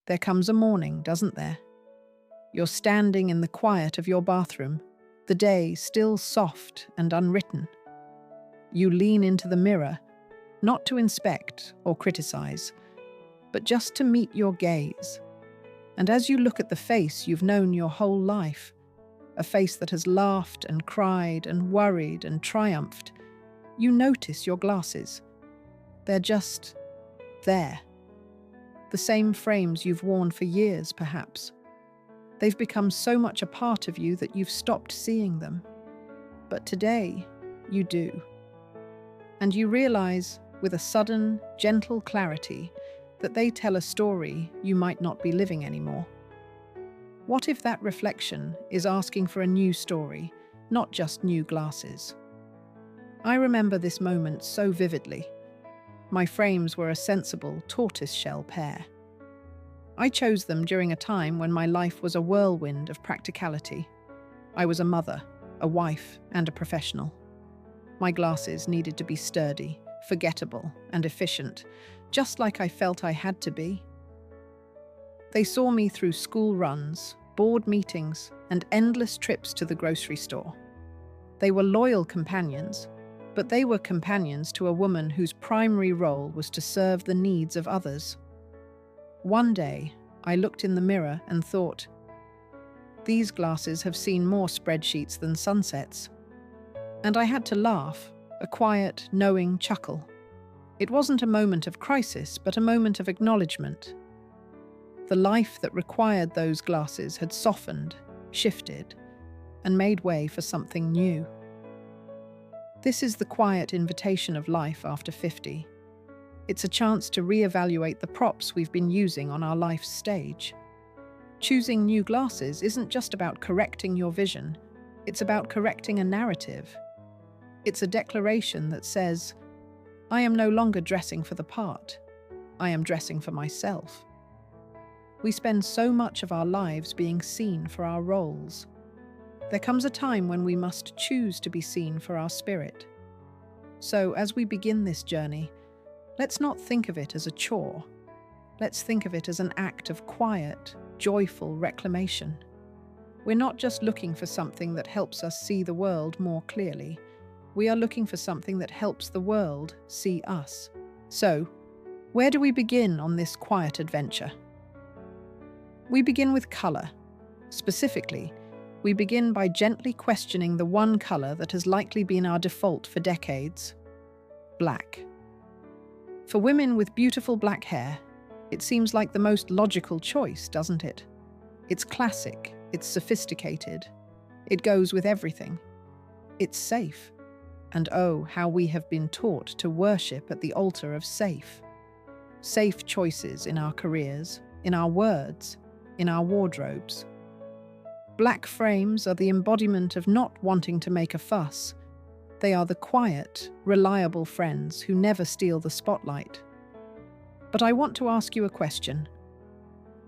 There comes a morning, doesn't there? You're standing in the quiet of your bathroom, the day still soft and unwritten. You lean into the mirror, not to inspect or criticize, but just to meet your gaze. And as you look at the face you've known your whole life, a face that has laughed and cried and worried and triumphed, you notice your glasses. They're just there. The same frames you've worn for years, perhaps. They've become so much a part of you that you've stopped seeing them. But today, you do. And you realize, with a sudden, gentle clarity, that they tell a story you might not be living anymore. What if that reflection is asking for a new story, not just new glasses? I remember this moment so vividly. My frames were a sensible tortoiseshell pair. I chose them during a time when my life was a whirlwind of practicality. I was a mother, a wife, and a professional. My glasses needed to be sturdy, forgettable, and efficient, just like I felt I had to be. They saw me through school runs, board meetings, and endless trips to the grocery store. They were loyal companions, but they were companions to a woman whose primary role was to serve the needs of others. One day, I looked in the mirror and thought, these glasses have seen more spreadsheets than sunsets. And I had to laugh, a quiet, knowing chuckle. It wasn't a moment of crisis, but a moment of acknowledgement. The life that required those glasses had softened, shifted, and made way for something new. This is the quiet invitation of life after 50. It's a chance to reevaluate the props we've been using on our life's stage. Choosing new glasses isn't just about correcting your vision, it's about correcting a narrative. It's a declaration that says, I am no longer dressing for the part, I am dressing for myself. We spend so much of our lives being seen for our roles. There comes a time when we must choose to be seen for our spirit. So, as we begin this journey, let's not think of it as a chore. Let's think of it as an act of quiet, joyful reclamation. We're not just looking for something that helps us see the world more clearly. We are looking for something that helps the world see us. So, where do we begin on this quiet adventure? We begin with color. Specifically, we begin by gently questioning the one color that has likely been our default for decades: black. For women with beautiful black hair, it seems like the most logical choice, doesn't it? It's classic, it's sophisticated, it goes with everything. It's safe. And oh, how we have been taught to worship at the altar of safe. Safe choices in our careers, in our words, in our wardrobes. Black frames are the embodiment of not wanting to make a fuss. They are the quiet, reliable friends who never steal the spotlight. But I want to ask you a question.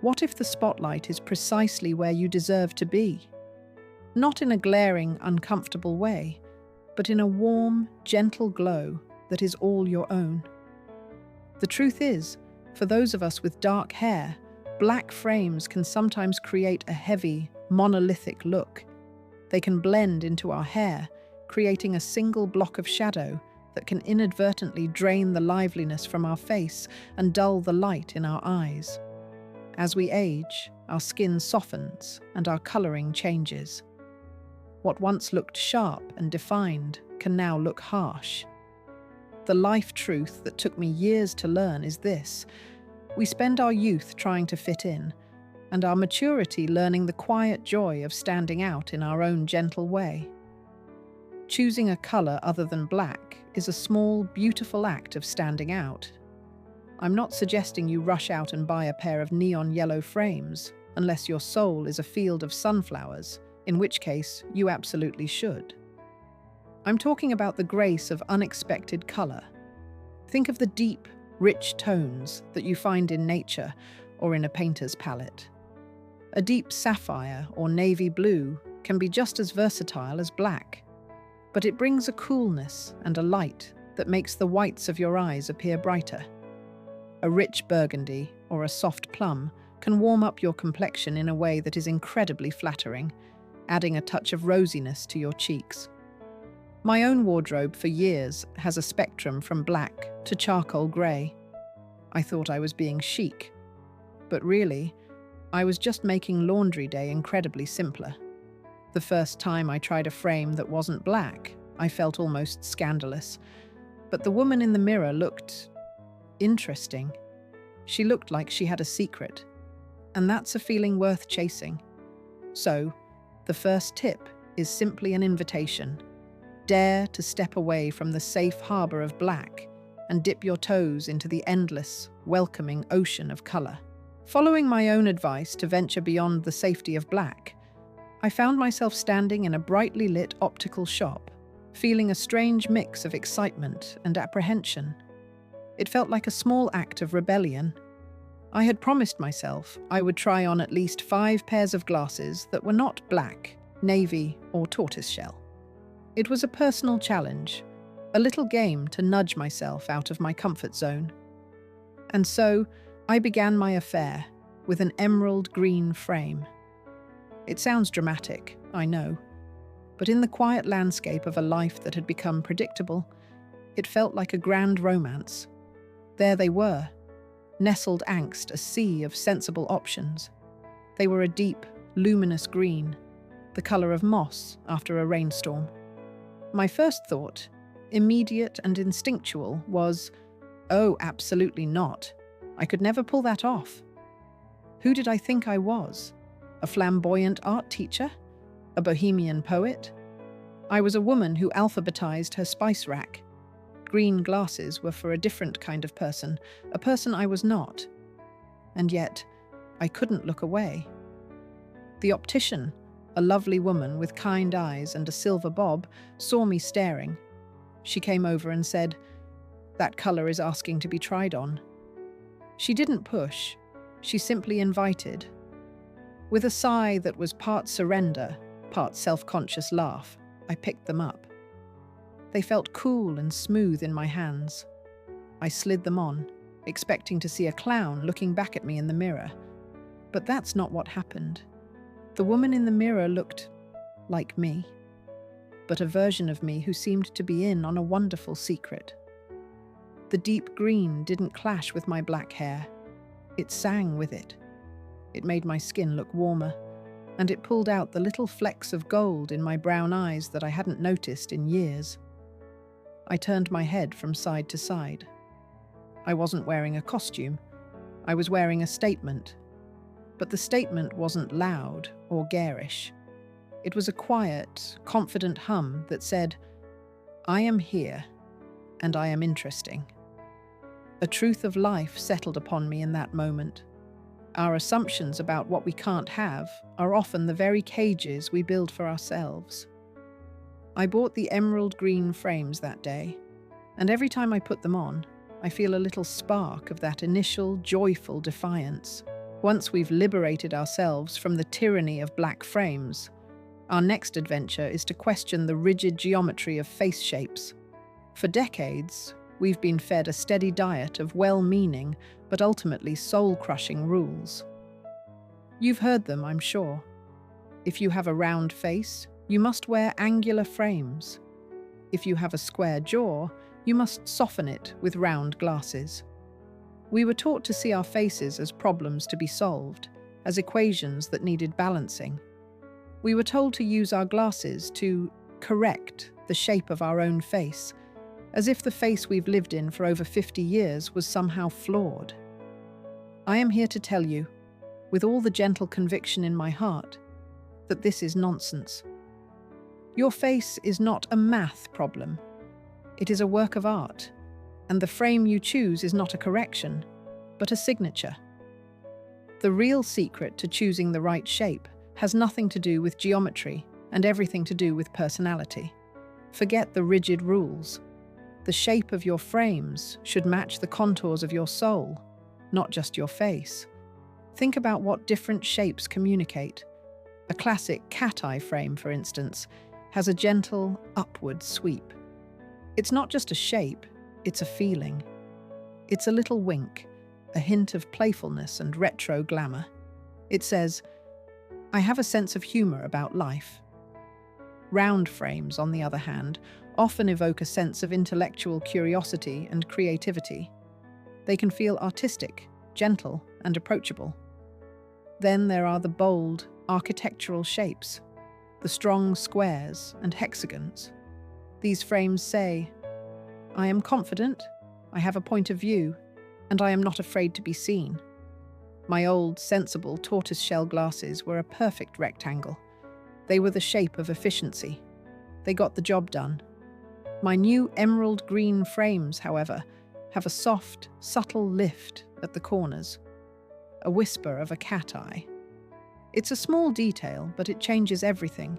What if the spotlight is precisely where you deserve to be? Not in a glaring, uncomfortable way, but in a warm, gentle glow that is all your own. The truth is, for those of us with dark hair, black frames can sometimes create a heavy, monolithic look. They can blend into our hair, creating a single block of shadow that can inadvertently drain the liveliness from our face and dull the light in our eyes. As we age, our skin softens and our coloring changes. What once looked sharp and defined can now look harsh. The life truth that took me years to learn is this: we spend our youth trying to fit in, and our maturity learning the quiet joy of standing out in our own gentle way. Choosing a color other than black is a small, beautiful act of standing out. I'm not suggesting you rush out and buy a pair of neon yellow frames, unless your soul is a field of sunflowers, in which case you absolutely should. I'm talking about the grace of unexpected color. Think of the deep, rich tones that you find in nature or in a painter's palette. A deep sapphire or navy blue can be just as versatile as black, but it brings a coolness and a light that makes the whites of your eyes appear brighter. A rich burgundy or a soft plum can warm up your complexion in a way that is incredibly flattering, adding a touch of rosiness to your cheeks. My own wardrobe for years has a spectrum from black to charcoal grey. I thought I was being chic, but really, I was just making laundry day incredibly simpler. The first time I tried a frame that wasn't black, I felt almost scandalous. But the woman in the mirror looked interesting. She looked like she had a secret, and that's a feeling worth chasing. So, the first tip is simply an invitation. Dare to step away from the safe harbor of black and dip your toes into the endless, welcoming ocean of color. Following my own advice to venture beyond the safety of black, I found myself standing in a brightly lit optical shop, feeling a strange mix of excitement and apprehension. It felt like a small act of rebellion. I had promised myself I would try on at least 5 pairs of glasses that were not black, navy, or tortoiseshell. It was a personal challenge, a little game to nudge myself out of my comfort zone. And so, I began my affair with an emerald green frame. It sounds dramatic, I know, but in the quiet landscape of a life that had become predictable, it felt like a grand romance. There they were, nestled angst a sea of sensible options. They were a deep, luminous green, the color of moss after a rainstorm. My first thought, immediate and instinctual, was, oh, absolutely not. I could never pull that off. Who did I think I was? A flamboyant art teacher? A bohemian poet? I was a woman who alphabetized her spice rack. Green glasses were for a different kind of person, a person I was not. And yet, I couldn't look away. The optician, a lovely woman with kind eyes and a silver bob, saw me staring. She came over and said, "That color is asking to be tried on." She didn't push, she simply invited. With a sigh that was part surrender, part self-conscious laugh, I picked them up. They felt cool and smooth in my hands. I slid them on, expecting to see a clown looking back at me in the mirror. But that's not what happened. The woman in the mirror looked like me, but a version of me who seemed to be in on a wonderful secret. The deep green didn't clash with my black hair. It sang with it. It made my skin look warmer, and it pulled out the little flecks of gold in my brown eyes that I hadn't noticed in years. I turned my head from side to side. I wasn't wearing a costume. I was wearing a statement. But the statement wasn't loud or garish. It was a quiet, confident hum that said, "I am here, and I am interesting." A truth of life settled upon me in that moment. Our assumptions about what we can't have are often the very cages we build for ourselves. I bought the emerald green frames that day, and every time I put them on, I feel a little spark of that initial, joyful defiance. Once we've liberated ourselves from the tyranny of black frames, our next adventure is to question the rigid geometry of face shapes. For decades, we've been fed a steady diet of well-meaning but ultimately soul-crushing rules. You've heard them, I'm sure. If you have a round face, you must wear angular frames. If you have a square jaw, you must soften it with round glasses. We were taught to see our faces as problems to be solved, as equations that needed balancing. We were told to use our glasses to correct the shape of our own face, as if the face we've lived in for over 50 years was somehow flawed. I am here to tell you, with all the gentle conviction in my heart, that this is nonsense. Your face is not a math problem. It is a work of art, and the frame you choose is not a correction, but a signature. The real secret to choosing the right shape has nothing to do with geometry and everything to do with personality. Forget the rigid rules. The shape of your frames should match the contours of your soul, not just your face. Think about what different shapes communicate. A classic cat-eye frame, for instance, has a gentle, upward sweep. It's not just a shape, it's a feeling. It's a little wink, a hint of playfulness and retro glamour. It says, "I have a sense of humor about life." Round frames, on the other hand, often evoke a sense of intellectual curiosity and creativity. They can feel artistic, gentle, and approachable. Then there are the bold, architectural shapes, the strong squares and hexagons. These frames say, "I am confident, I have a point of view, and I am not afraid to be seen." My old, sensible tortoiseshell glasses were a perfect rectangle. They were the shape of efficiency. They got the job done. My new emerald green frames, however, have a soft, subtle lift at the corners, a whisper of a cat eye. It's a small detail, but it changes everything.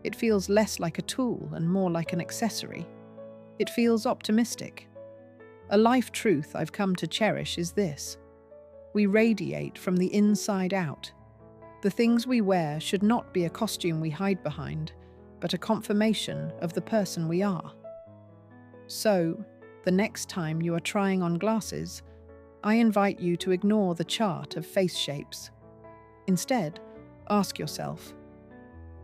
It feels less like a tool and more like an accessory. It feels optimistic. A life truth I've come to cherish is this: we radiate from the inside out. The things we wear should not be a costume we hide behind, but a confirmation of the person we are. So, the next time you are trying on glasses, I invite you to ignore the chart of face shapes. Instead, ask yourself,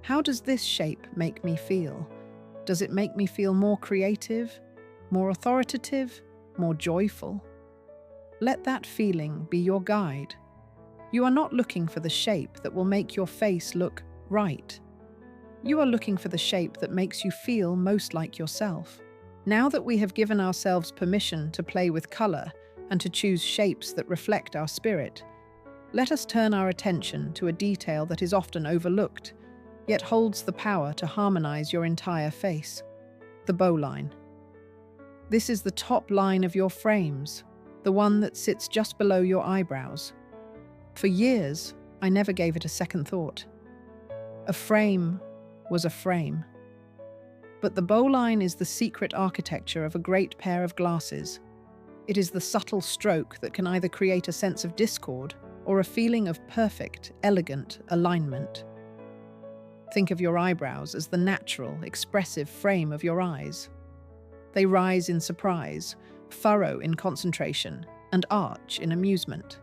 how does this shape make me feel? Does it make me feel more creative, more authoritative, more joyful? Let that feeling be your guide. You are not looking for the shape that will make your face look right. You are looking for the shape that makes you feel most like yourself. Now that we have given ourselves permission to play with color and to choose shapes that reflect our spirit, let us turn our attention to a detail that is often overlooked, yet holds the power to harmonize your entire face: the bowline. This is the top line of your frames, the one that sits just below your eyebrows. For years, I never gave it a second thought. A frame was a frame. But the bowline is the secret architecture of a great pair of glasses. It is the subtle stroke that can either create a sense of discord or a feeling of perfect, elegant alignment. Think of your eyebrows as the natural, expressive frame of your eyes. They rise in surprise, furrow in concentration, and arch in amusement.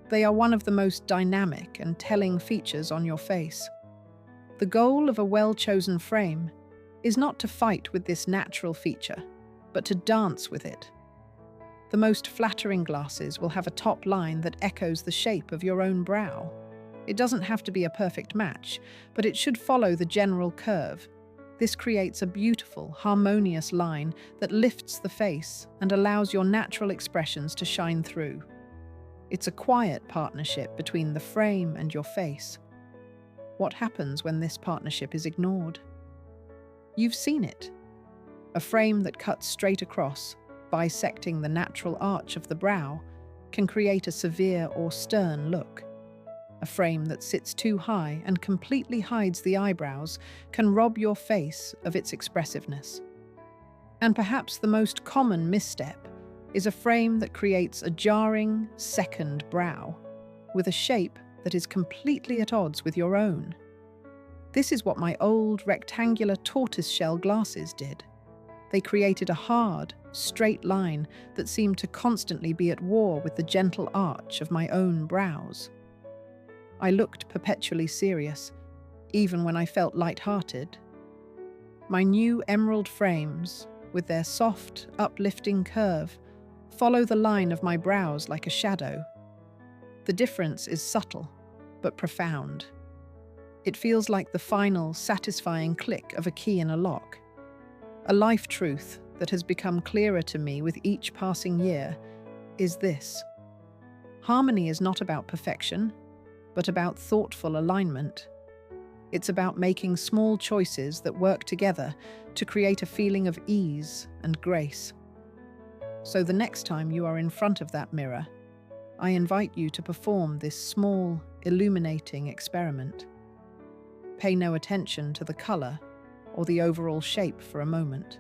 They are one of the most dynamic and telling features on your face. The goal of a well-chosen frame is not to fight with this natural feature, but to dance with it. The most flattering glasses will have a top line that echoes the shape of your own brow. It doesn't have to be a perfect match, but it should follow the general curve. This creates a beautiful, harmonious line that lifts the face and allows your natural expressions to shine through. It's a quiet partnership between the frame and your face. What happens when this partnership is ignored? You've seen it. A frame that cuts straight across, bisecting the natural arch of the brow, can create a severe or stern look. A frame that sits too high and completely hides the eyebrows can rob your face of its expressiveness. And perhaps the most common misstep is a frame that creates a jarring second brow, with a shape that is completely at odds with your own. This is what my old rectangular tortoiseshell glasses did. They created a hard, straight line that seemed to constantly be at war with the gentle arch of my own brows. I looked perpetually serious, even when I felt light-hearted. My new emerald frames, with their soft, uplifting curve, follow the line of my brows like a shadow. The difference is subtle, but profound. It feels like the final, satisfying click of a key in a lock. A life truth that has become clearer to me with each passing year is this: harmony is not about perfection, but about thoughtful alignment. It's about making small choices that work together to create a feeling of ease and grace. So the next time you are in front of that mirror, I invite you to perform this small, illuminating experiment. Pay no attention to the color or the overall shape for a moment.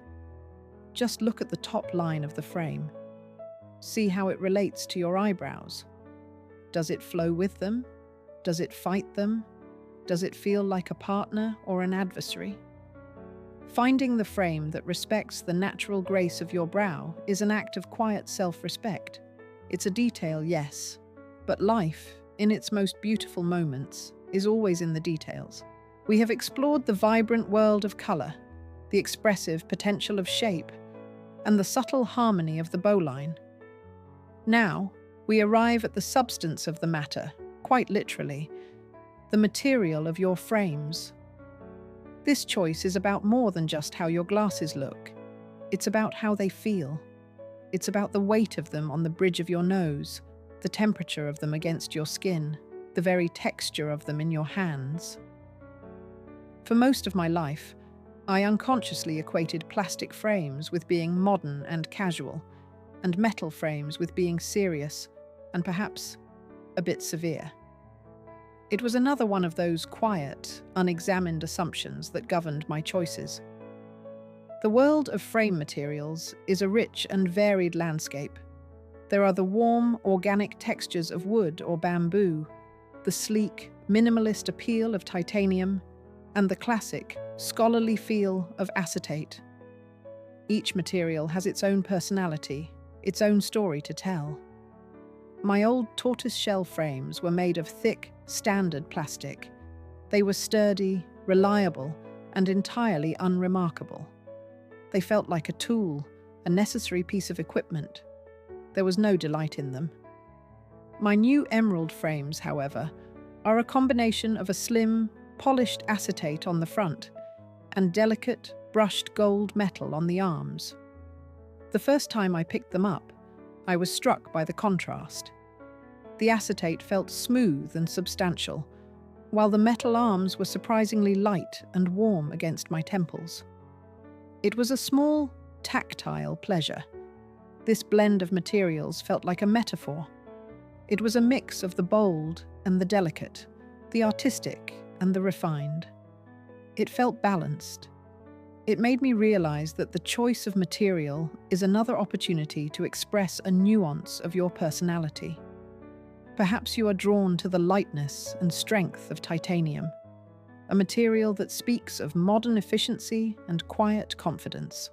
Just look at the top line of the frame. See how it relates to your eyebrows. Does it flow with them? Does it fight them? Does it feel like a partner or an adversary? Finding the frame that respects the natural grace of your brow is an act of quiet self-respect. It's a detail, yes, but life, in its most beautiful moments, is always in the details. We have explored the vibrant world of color, the expressive potential of shape, and the subtle harmony of the bowline. Now, we arrive at the substance of the matter, quite literally, the material of your frames. This choice is about more than just how your glasses look. It's about how they feel. It's about the weight of them on the bridge of your nose, the temperature of them against your skin, the very texture of them in your hands. For most of my life, I unconsciously equated plastic frames with being modern and casual, and metal frames with being serious and perhaps a bit severe. It was another one of those quiet, unexamined assumptions that governed my choices. The world of frame materials is a rich and varied landscape. There are the warm, organic textures of wood or bamboo, the sleek, minimalist appeal of titanium, and the classic, scholarly feel of acetate. Each material has its own personality, its own story to tell. My old tortoiseshell frames were made of thick, standard plastic. They were sturdy, reliable, and entirely unremarkable. They felt like a tool, a necessary piece of equipment. There was no delight in them. My new emerald frames, however, are a combination of a slim, polished acetate on the front and delicate, brushed gold metal on the arms. The first time I picked them up, I was struck by the contrast. The acetate felt smooth and substantial, while the metal arms were surprisingly light and warm against my temples. It was a small, tactile pleasure. This blend of materials felt like a metaphor. It was a mix of the bold and the delicate, the artistic and the refined. It felt balanced. It made me realize that the choice of material is another opportunity to express a nuance of your personality. Perhaps you are drawn to the lightness and strength of titanium, a material that speaks of modern efficiency and quiet confidence.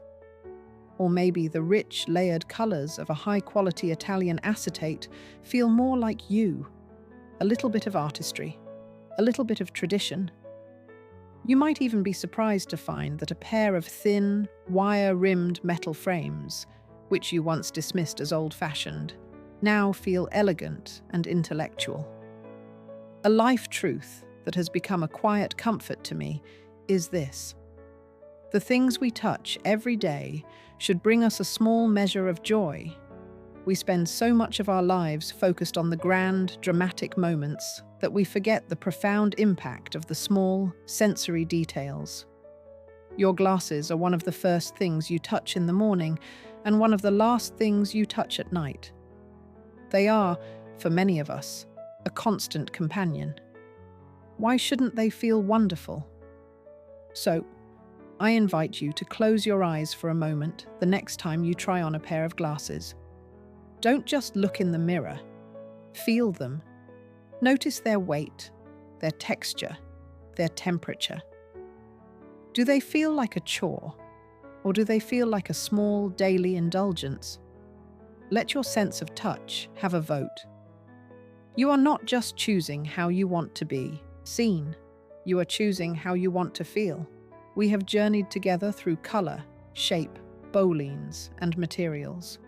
Or maybe the rich, layered colors of a high-quality Italian acetate feel more like you, a little bit of artistry, a little bit of tradition. You might even be surprised to find that a pair of thin, wire-rimmed metal frames, which you once dismissed as old-fashioned, now feel elegant and intellectual. A life truth that has become a quiet comfort to me is this: the things we touch every day should bring us a small measure of joy. We spend so much of our lives focused on the grand, dramatic moments that we forget the profound impact of the small, sensory details. Your glasses are one of the first things you touch in the morning and one of the last things you touch at night. They are, for many of us, a constant companion. Why shouldn't they feel wonderful? So, I invite you to close your eyes for a moment the next time you try on a pair of glasses. Don't just look in the mirror. Feel them. Notice their weight, their texture, their temperature. Do they feel like a chore, or do they feel like a small daily indulgence? Let your sense of touch have a vote. You are not just choosing how you want to be seen. You are choosing how you want to feel. We have journeyed together through color, shape, bowlines, and materials.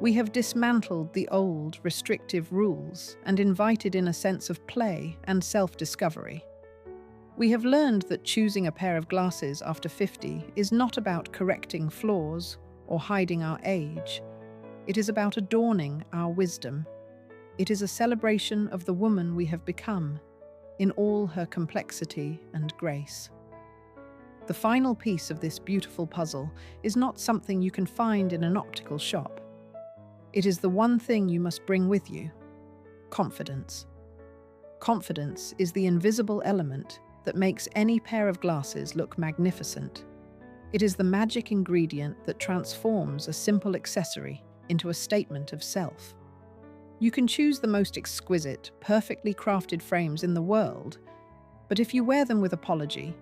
We have dismantled the old, restrictive rules and invited in a sense of play and self-discovery. We have learned that choosing a pair of glasses after 50 is not about correcting flaws or hiding our age. It is about adorning our wisdom. It is a celebration of the woman we have become, in all her complexity and grace. The final piece of this beautiful puzzle is not something you can find in an optical shop. It is the one thing you must bring with you: confidence. Confidence is the invisible element that makes any pair of glasses look magnificent. It is the magic ingredient that transforms a simple accessory into a statement of self. You can choose the most exquisite, perfectly crafted frames in the world, but if you wear them with apology,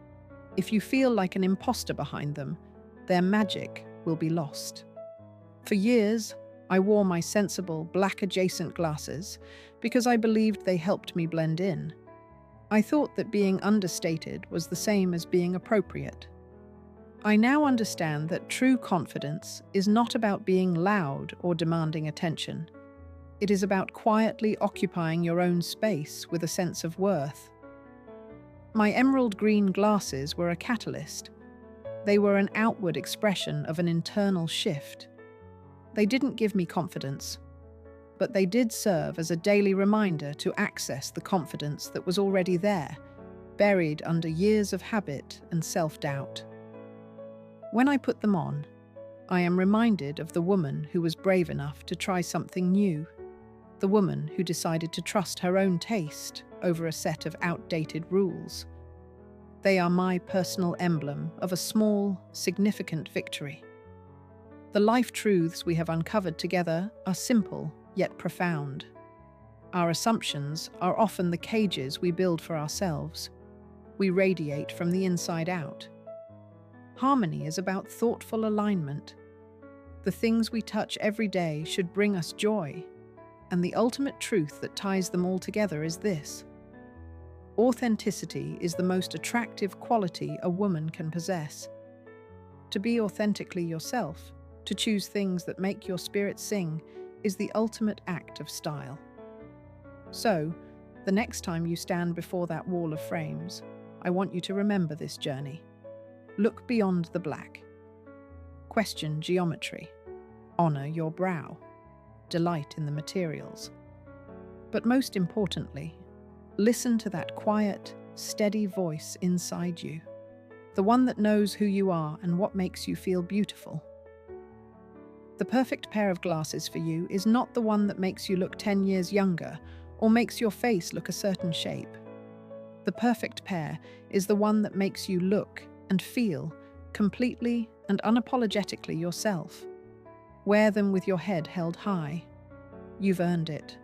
if you feel like an imposter behind them, their magic will be lost. For years, I wore my sensible, black adjacent glasses because I believed they helped me blend in. I thought that being understated was the same as being appropriate. I now understand that true confidence is not about being loud or demanding attention. It is about quietly occupying your own space with a sense of worth. My emerald green glasses were a catalyst. They were an outward expression of an internal shift. They didn't give me confidence, but they did serve as a daily reminder to access the confidence that was already there, buried under years of habit and self-doubt. When I put them on, I am reminded of the woman who was brave enough to try something new, the woman who decided to trust her own taste over a set of outdated rules. They are my personal emblem of a small, significant victory. The life truths we have uncovered together are simple yet profound. Our assumptions are often the cages we build for ourselves. We radiate from the inside out. Harmony is about thoughtful alignment. The things we touch every day should bring us joy, and the ultimate truth that ties them all together is this: authenticity is the most attractive quality a woman can possess. To be authentically yourself, to choose things that make your spirit sing, is the ultimate act of style. So, the next time you stand before that wall of frames, I want you to remember this journey. Look beyond the black. Question geometry. Honor your brow. Delight in the materials. But most importantly, listen to that quiet, steady voice inside you. The one that knows who you are and what makes you feel beautiful. The perfect pair of glasses for you is not the one that makes you look 10 years younger or makes your face look a certain shape. The perfect pair is the one that makes you look and feel completely and unapologetically yourself. Wear them with your head held high. You've earned it.